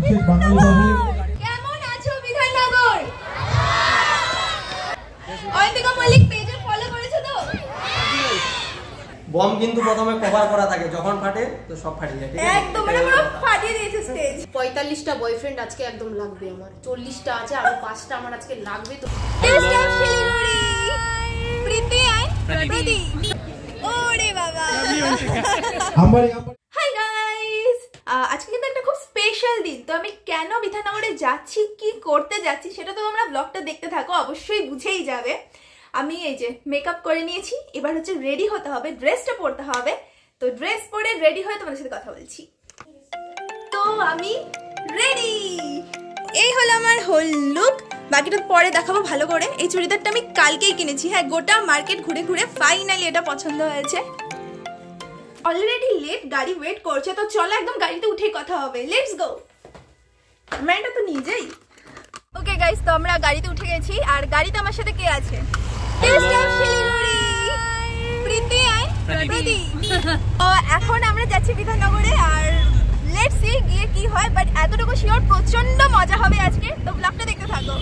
প্রত্যেক বাঙালি বাবু। কেমন আছো বিধাননগর? অয়ন্তিকা মল্লিক পেজে ফলো করেছো তো? বম কিন্তু প্রথমে কভার করা থাকে, যখন ফাটে তো সব ফাটিয়ে যায়। একদম মানে পুরো ফাটিয়ে দিয়েছে স্টেজ। 45টা বয়ফ্রেন্ড আজকে একদম লাগবে আমার, 40টা আছে আর 5টা আমার আজকে লাগবে। তো taste of Siliguri Priti and Pradip. ওরে বাবা। হাই গাইস, আজকে কিন্তু একটা খুব স্পেশাল দিন। তো আমি কেন বিধাননগরে যাচ্ছি, কি করতে যাচ্ছি, সেটা তো তোমরা ব্লগটা দেখতে থাকো, অবশ্যই বুঝেই যাবে। আমি এই যে মেকআপ করে নিয়েছি, এবার হচ্ছে রেডি হতে হবে, ড্রেসটা পরতে হবে। তো ড্রেস পরে রেডি হয়ে তোমাদের সাথে কথা বলছি। তো আমি রেডি, এই হলো আমার হোল লুক। বাকিটা পরে দেখাবো ভালো করে। এই চুড়িদারটা আমি কালকেই কিনেছি, হ্যাঁ, গোটা মার্কেট ঘুরে ঘুরে ফাইনালি এটা পছন্দ হয়েছে। অলরেডি লেট, গাড়ি ওয়েট করছে, তো চলো একদম গাড়িতে উঠে কথা হবে। Let's go. ক্যামেরাটা তো নিজেই। ওকে গাইস, তো আমরা গাড়িতে উঠে গেছি, আর গাড়িতে আমার সাথে কে আছে? Taste of Siliguri Priti and Pradip. তো এখন আমরা যাচ্ছি বিধাননগরে, আর লেটস সি গিয়ে কি হয়, বাট এতটুকু শিওর প্রচন্ড মজা হবে আজকে। তো ব্লগটা দেখতে থাকো।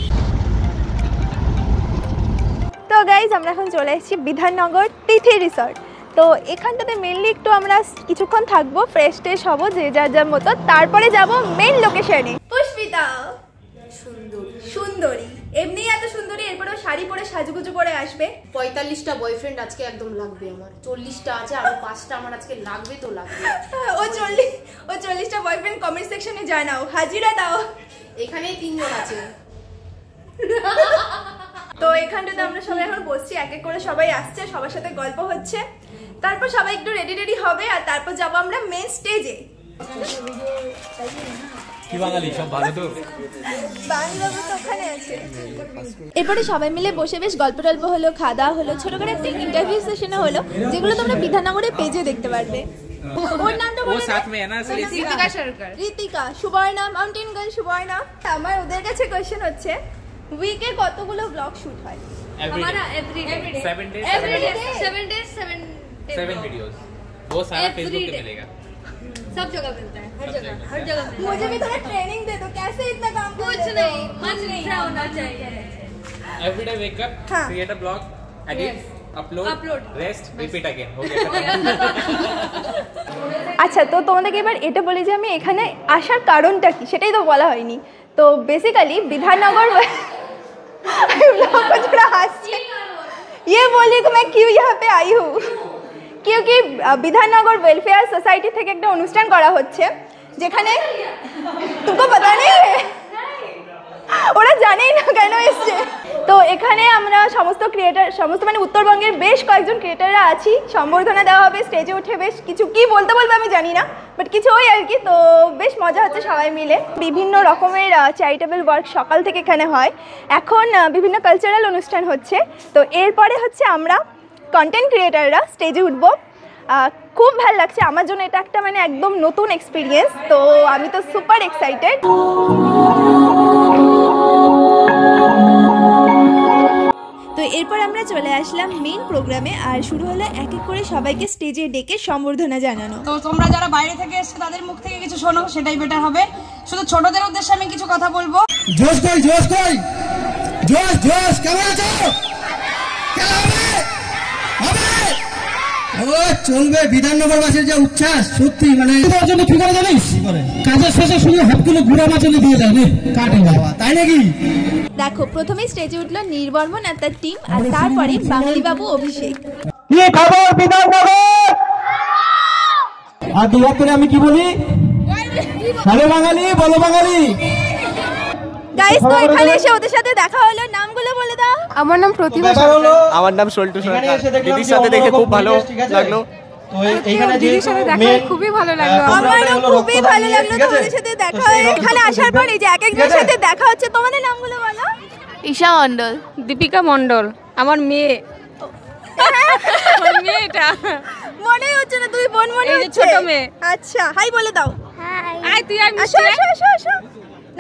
তো গাইস, আমরা এখন চলে এসেছি বিধাননগর তিথি রিসর্ট। তো এখানটাতে মেনলি একটু আমরা কিছুক্ষণ থাকবো, ফ্রেশ ট্রেশ হবো যে যার যার মতো, তারপরে যাব মেইন লোকেশনে। পুষ্পিতা সুন্দরী, এমনি এত সুন্দরী, এরপরেও শাড়ি পরে সাজুগুজু করে আসবে। 45টা বয়ফ্রেন্ড আজকে একদম লাগবে আমার, 40টা আছে আর 5টা আমার আজকে লাগবে তো লাগবে। ও 40টা বয়ফ্রেন্ড কমেন্ট সেকশনে জানাও, হাজিরা দাও। এখানেই 3 জন আছে। তো এখানটাতে আমরা সবাই এখন বসছি, এক এক করে সবাই আসছে, সবার সাথে গল্প হচ্ছে, তারপর সবাই একটু রেডি হবে, আর তারপর যাবো আমরা মেন স্টেজে। কি বাঙালি সব ভালো তো? বাংলাবাবু তো ওখানে আছে। এরপরে সবাই মিলে বসে বেশ গল্প টল্প হলো, খাওয়া দাওয়া হলো, ছোট করে একটা ইন্টারভিউ সেশনে হলো, যেগুলো তোমরা বিধাননগরের পেজে দেখতে পারবে। ওর নামটা বলো। সাথ মে है ना ঋতিকা সরকার, ঋতিকা, সুবর্ণা, মাউন্টেন গার্ল সুবর্ণা। আমার ওদের কাছে কোশ্চেন হচ্ছে, উইকে কতগুলো ব্লগ শুট হয়? हमारा एवरी डे 7 days 7 वीडियोस, वो सारा फेसबुक पे मिलेगा, सब जगह मिलता है, हर जगह मिलता है। मुझे भी थोड़ा ट्रेनिंग दे दो, कैसे इतना काम कर कुछ नहीं, मन नहीं होना चाहिए। Everyday wake up, create a blog, edit, upload, rest, repeat again, हो गया। আচ্ছা, তো তোমাদেরকে এবার এটা বলি যে আমি এখানে আসার কারণটা কি, সেটাই তো বলা হয়নি। তো বেসিক্যালি বিধাননগর ये बोलिए कि मैं क्यों यहाँ पे आई हूँ, क्योंकि বিধাননগর ওয়েলফেয়ার সোসাইটি থেকে একটা অনুষ্ঠান করা হচ্ছে, যেখানে तुमको पता नहीं है, ওরা জানেই না কেন এসছে। তো এখানে আমরা সমস্ত মানে উত্তরবঙ্গের বেশ কয়েকজন ক্রিয়েটাররা আছি, সম্বর্ধনা দেওয়া হবে, স্টেজে উঠে বেশ কিছু কি বলতে আমি জানি না, বাট কিছু ওই আর কি। তো বেশ মজা হচ্ছে সবাই মিলে। বিভিন্ন রকমের চ্যারিটেবল ওয়ার্ক সকাল থেকে এখানে হয়, এখন বিভিন্ন কালচারাল অনুষ্ঠান হচ্ছে। তো এরপরে হচ্ছে আমরা কন্টেন্ট ক্রিয়েটাররা স্টেজে উঠবো। খুব ভালো লাগছে আমার জন্য, এটা একটা মানে একদম নতুন এক্সপিরিয়েন্স। তো আমি তো সুপার এক্সাইটেড। তো এরপর আমরা চলে আসলাম মেইন প্রোগ্রামে, আর শুরু হলো এক এক করে সবাইকে স্টেজে ডেকে সম্বর্ধনা জানানো। তো তোমরা যারা বাইরে থেকে এসছো তাদের মুখ থেকে কিছু শোনো, সেটাই বেটার হবে। শুধু ছোটদের উদ্দেশ্যে আমি কিছু কথা বলবো। জোশ কই জোশ কেমন আছো? চলবে। বিধাননগরবাসীর যে উচ্ছ্বাস, সত্যি মানে জন্য কি করে জানিস, কাজের শেষে শুধু হাতগুলো গুঁড়া মাছনে দিয়ে যাবে কাটে বাবা, তাই নাকি? দেখো, প্রথমে স্টেজে উঠলো নির্বর্মন আর তার টিম, আর তারপরে বাঙালি বাবু অভিষেক। কি খবর বিধাননগর? আর দু করে আমি কি বলি, হ্যালো বাঙালি, বলো বাঙালি। গাইস, তো এখানে এসে ওদের সাথে দেখা হলো, নামগুলো বলে দাও। আমার নাম প্রতিভা সরকার। আমার নাম সল্টু সরকার। দিদির সাথে দেখে খুব ভালো লাগলো। তো এইখানে যে দিদির সাথে দেখা হয়ে খুবই ভালো লাগলো। আমারও খুবই ভালো লাগলো তোমাদের সাথে দেখা হয়ে। এখানে আসার পর এই যে এক একজনের সাথে দেখা হচ্ছে, তোমাদের নামগুলো বলো। ঈশা মণ্ডল, দীপিকা মণ্ডল, আমার মেয়ে। মেয়েটা মনে হচ্ছে না, তুই বোন মনে হচ্ছে, ছোট মেয়ে। আচ্ছা, হাই বলে দাও। আয় তুই আর আসো আসো আসো।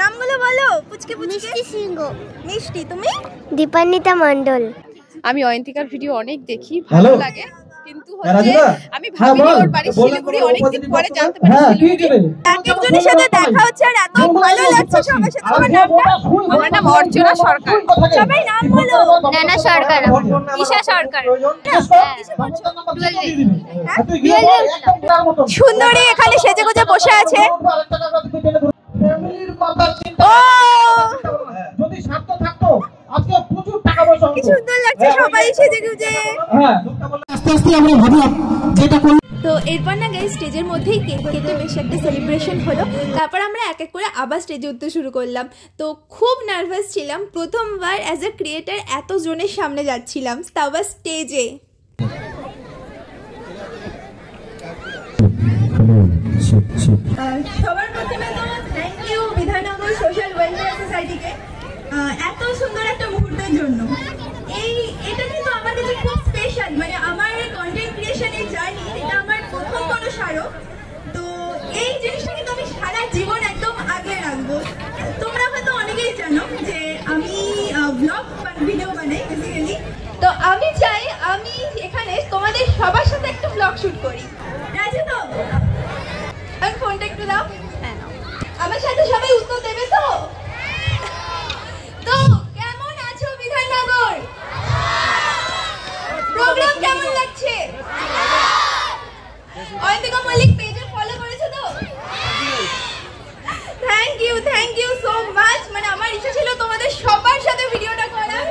নামগুলো বলো। পুচকে মিষ্টি সিংহ। মিষ্টি, তুমি? দীপান্বিতা মণ্ডল। আমি অয়ন্তিকার ভিডিও অনেক দেখি, ভালো লাগে, কিন্তু হচ্ছে আমি ভাবিনি ওর বাড়ি শিলিগুড়ি, অনেকদিন পরে জানতে পারি শিলিগুড়ি। একজনের সাথে দেখা হচ্ছে আর এত ভালো লাগছে সবার সাথে। তোমার নামটা? আমার নাম অর্চনা সরকার। সবাই নাম বলো। নैना সরকার, ঈশা সরকার। সুন্দরী এখানে সেজেগুজে বসে আছে। যদি স্বার্থ থাকতো আজকে প্রচুর টাকা পয়সা কি সুন্দর লাগছে সবাই সেজেগুজে। আস্তে আস্তে আমরা ভাবলাম যেটা তো এরপর না গাইস স্টেজের মধ্যেই কেক কেটে বেশ একটা সেলিব্রেশন হলো। তারপর আমরা এক এক করে আবার স্টেজে উঠতে শুরু করলাম। তো খুব নার্ভাস ছিলাম, প্রথমবার অ্যাজ এ ক্রিয়েটার এত জনের সামনে যাচ্ছিলাম, তাও আবার স্টেজে। সবার প্রথমে তো thank you Bidhannagar social welfare সোসাইটিকে এত সুন্দর একটা মুহূর্তের জন্য। এটা কিন্তু আমার কাছে খুব স্পেশাল, মানে আমার কন্টেন্ট ক্রিয়েশনের জার্নি এটা আমার প্রথম কোনো স্মারক। তো এই জিনিসটা কিন্তু আমি সারা জীবন একদম আগলে রাখবো। তোমরা হয়তো অনেকেই জানো যে আমি ব্লগ ভিডিও বানাই বেসিক্যালি। তো আমি চাই আমি এখানে তোমাদের সবার সাথে একটা ব্লগ শুট করি। রাজি তো? আমি ফোনটা একটু দাও। আমার সাথে সবাই উত্তর দেবে তো? তো কেমন আছো বিধাননগর? প্রোগ্রাম কেমন লাগছে? অয়ন্তিকা মল্লিক পেজে ফলো করেছো তো? Thank you so much. মানে আমার ইচ্ছা ছিল তোমাদের সবার সাথে ভিডিওটা করার।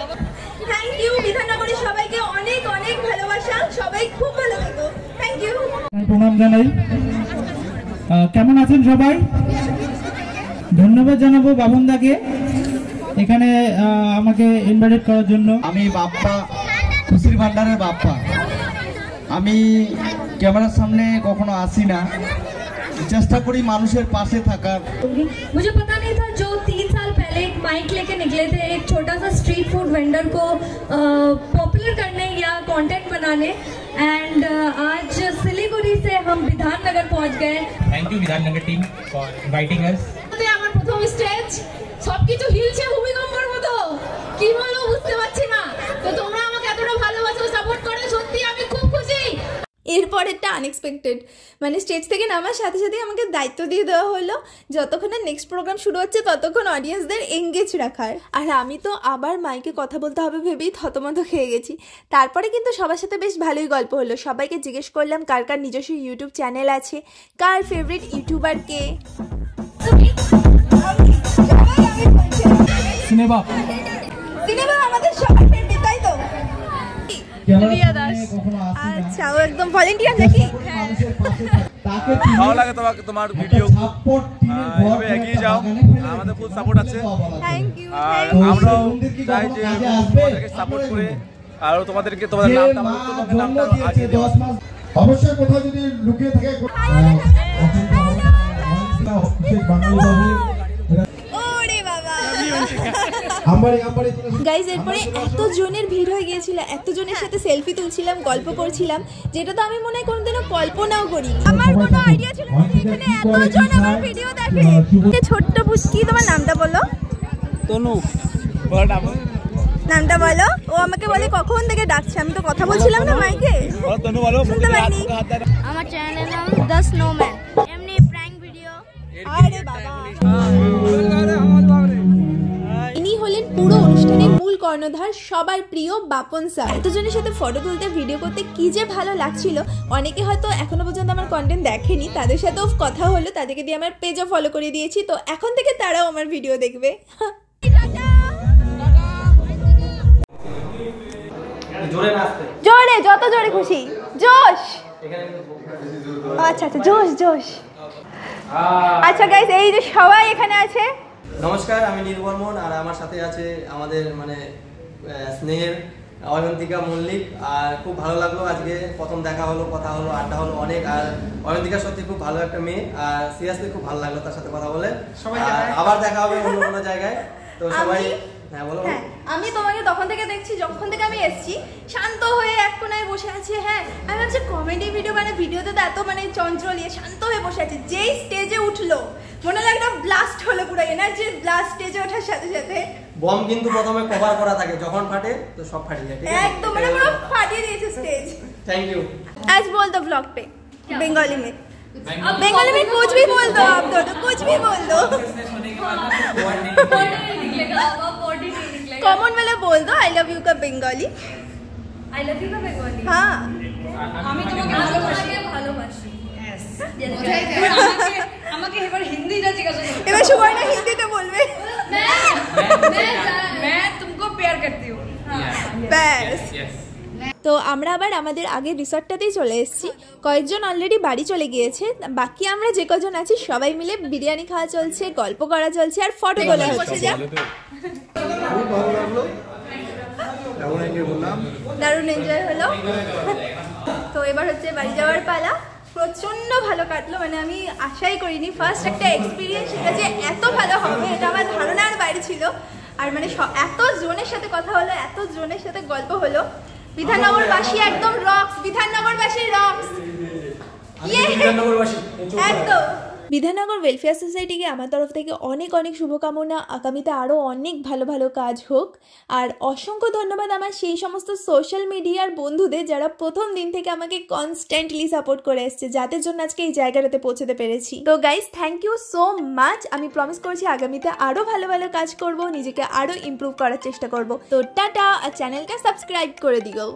থ্যাংক ইউ বিধাননগরের সবাইকে অনেক অনেক ভালোবাসা। সবাই খুব ভালো থেকো। Thank you. প্রণাম জানাই। কেমন আছেন সবাই? ধন্যবাদ জানাবো বাবনদাকে এখানে আমাকে ইনভাইট করার জন্য। আমি বাপ্পা, খুশির ভান্ডারের বাপ্পা। আমি ক্যামেরার সামনে কখনো আসি না, চেষ্টা করি মানুষের পাশে থাকার। मुझे पता नहीं था जो 3 साल पहले एक माइक लेके निकले थे एक छोटा सा स्ट्रीट फूड वेंडर को पॉपुलर करने या कंटेंट बनाने, एंड आज सिलीगुड़ी से हम विधाननगर पहुंच गए। Thank you Bidhannagar team for inviting us. আমার প্রথম স্টেজ, সবকিছু হিলছে ভূমিকম্পের মতো, কি বলবো বুঝতে পারছি না। তো তোমরা আমাকে এতটা ভালোবাসো, সাপোর্ট করো, সত্যি আমি খুব খুশি। এরপর একটা আনএক্সপেক্টেড, মানে স্টেজ থেকে নামার সাথে সাথে আমাকে দায়িত্ব দিয়ে দেওয়া হলো যতক্ষণ না নেক্সট প্রোগ্রাম শুরু হচ্ছে ততক্ষণ অডিয়েন্সদের এঙ্গেজ রাখার। আর আমি তো আবার মাইকে কথা বলতে হবে ভেবেই থতমত খেয়ে গেছি। তারপরে কিন্তু সবার সাথে বেশ ভালোই গল্প হলো। সবাইকে জিজ্ঞেস করলাম কার কার নিজস্ব ইউটিউব চ্যানেল আছে, কার ফেভারিট ইউটিউবার কে। সিনেমা আমাদের সবার ফেভারিট, তাই তো? আচ্ছা, ও একদম ভলেন্টিয়ার নাকি? ভালো লাগে তোমাকে, তোমার ভিডিও এভাবে এগিয়ে যাও, আমাদের ফুল সাপোর্ট আছে। Thank you. আর আমরাও চাই যে তোমাদেরকে সাপোর্ট করে আর তোমাদেরকে তোমাদের নামটা আজকে দেওয়া। অবশ্যই কোথাও যদি লুকিয়ে থাকে গাইজ এরপরে এত জনের ভিড় হয়ে গিয়েছিল, এত জনের সাথে সেলফি তুলছিলাম, গল্প করছিলাম, যেটা তো আমি মনে হয় কোনোদিনও কল্পনাও করিনি। আমার কোনো আইডিয়া ছিল না যে এখানে এতজন আমার ভিডিও দেখে। ছোট্ট পুচকি, তোমার নামটা বলো। তনু। নামটা বলো। ও আমাকে বলে কখন থেকে ডাকছে, আমি তো কথা বলছিলাম না মাইকে, তনু বলো। শুনতে পাইনি। আমার চ্যানেলের নাম দ্য স্নোম্যান, এমনি প্র্যাঙ্ক ভিডিও। আরে বাবা, ইনি হলেন পুরো অনুষ্ঠানের মূল কর্ণধার, সবার প্রিয় বাপন স্যার। এতজনের সাথে ফটো তুলতে, ভিডিও করতে কি যে ভালো লাগছিল। অনেকে হয়তো এখনো পর্যন্ত আমার কন্টেন্ট দেখেনি, তাদের সাথেও কথা হলো, তাদেরকে দিয়ে আমার পেজও ফলো করে দিয়েছি। তো এখন থেকে তারাও আমার ভিডিও দেখবে। জোরে, যত জোরে খুশি, জোশ। আচ্ছা জোশ জোশ। আচ্ছা গাইস, এই যে সবাই এখানে আছে। নমস্কার, আমি নীলবর্মন, আর আমার সাথে আছে আমাদের মানে স্নেহের অয়ন্তিকা মল্লিক। আর খুব ভালো লাগলো, আজকে প্রথম দেখা হলো, কথা হলো, আড্ডা হলো অনেক। আর অয়ন্তিকা সত্যি খুব ভালো একটা মেয়ে, আর সিরিয়াসলি খুব ভালো লাগলো তার সাথে কথা বলে। আবার দেখা হবে অন্য কোনো জায়গায়। তো সবাই আমি তোমাকে তখন থেকে দেখছি, যখন থেকে আমি এসেছি, শান্ত হয়ে এক কোনায় বসে আছে। হ্যাঁ, আমি ভাবছি কমেডি ভিডিও, মানে ভিডিওতে তো এত মানে চঞ্চল, শান্ত হয়ে বসে আছে। যেই স্টেজে উঠলো মনে হলো একটা ব্লাস্ট হলো, পুরো এনার্জির ব্লাস্ট স্টেজে ওঠার সাথে সাথে। বম কিন্তু প্রথমে কভার করা থাকে, যখন ফাটে তো সব ফাটিয়ে যায়, ঠিক আছে? একদম মানে পুরো ফাটিয়ে দিয়েছে স্টেজ। Thank you. आज बोल दो ब्लॉग पे बंगाली में, बंगाली में कुछ भी बोल दो आप दो, तो कुछ भी बोल दो, कॉमन वाला बोल दो। आई लव यू का बंगाली, आई लव यू का बंगाली, हाँ আমি তোমাকে ভালোবাসি। আমাকে এবার হিন্দিটা জিজ্ঞাসা করো। এবার সুবর্ণা হিন্দিতে বলবে। मैं तुमको प्यार करती हूँ। ব্যাস। তো আমরা আবার আমাদের আগের রিসর্টটাতেই চলে এসেছি। কয়েকজন অলরেডি বাড়ি চলে গিয়েছে, বাকি আমরা যে কজন আছি সবাই মিলে বিরিয়ানি খাওয়া চলছে, গল্প করা চলছে আর ফটো তোলা হচ্ছে। যা খুব ভালো লাগলো, এমন এনজয় করলাম, দারুণ এনজয় হলো। তো এবার হচ্ছে বাড়ি যাওয়ার পালা। প্রচন্ড ভালো কাটলো, মানে আমি আশাই করিনি, ফার্স্ট একটা এক্সপিরিয়েন্স, সেটা যে এত ভালো হবে এটা আমার ধারণার বাইরে ছিল। আর মানে এত জনের সাথে কথা হলো, এত জনের সাথে গল্প হলো। বিধাননগরবাসী একদম রক্স, বিধাননগরবাসী রক্স, একদম। বিধাননগর ওয়েলফেয়ার সোসাইটিকে আমার তরফ থেকে অনেক অনেক শুভকামনা, আগামীতে আরও অনেক ভালো ভালো কাজ হোক। আর অসংখ্য ধন্যবাদ আমার সেই সমস্ত সোশ্যাল মিডিয়ার বন্ধুদের যারা প্রথম দিন থেকে আমাকে কনস্ট্যান্টলি সাপোর্ট করে এসছে, যাদের জন্য আজকে এই জায়গাটাতে পৌঁছতে পেরেছি। তো guys, thank you so much. আমি প্রমিস করছি আগামীতে আরও ভালো ভালো কাজ করব, নিজেকে আরও ইমপ্রুভ করার চেষ্টা করব। তো টাটা, আর চ্যানেলটা সাবস্ক্রাইব করে দিও।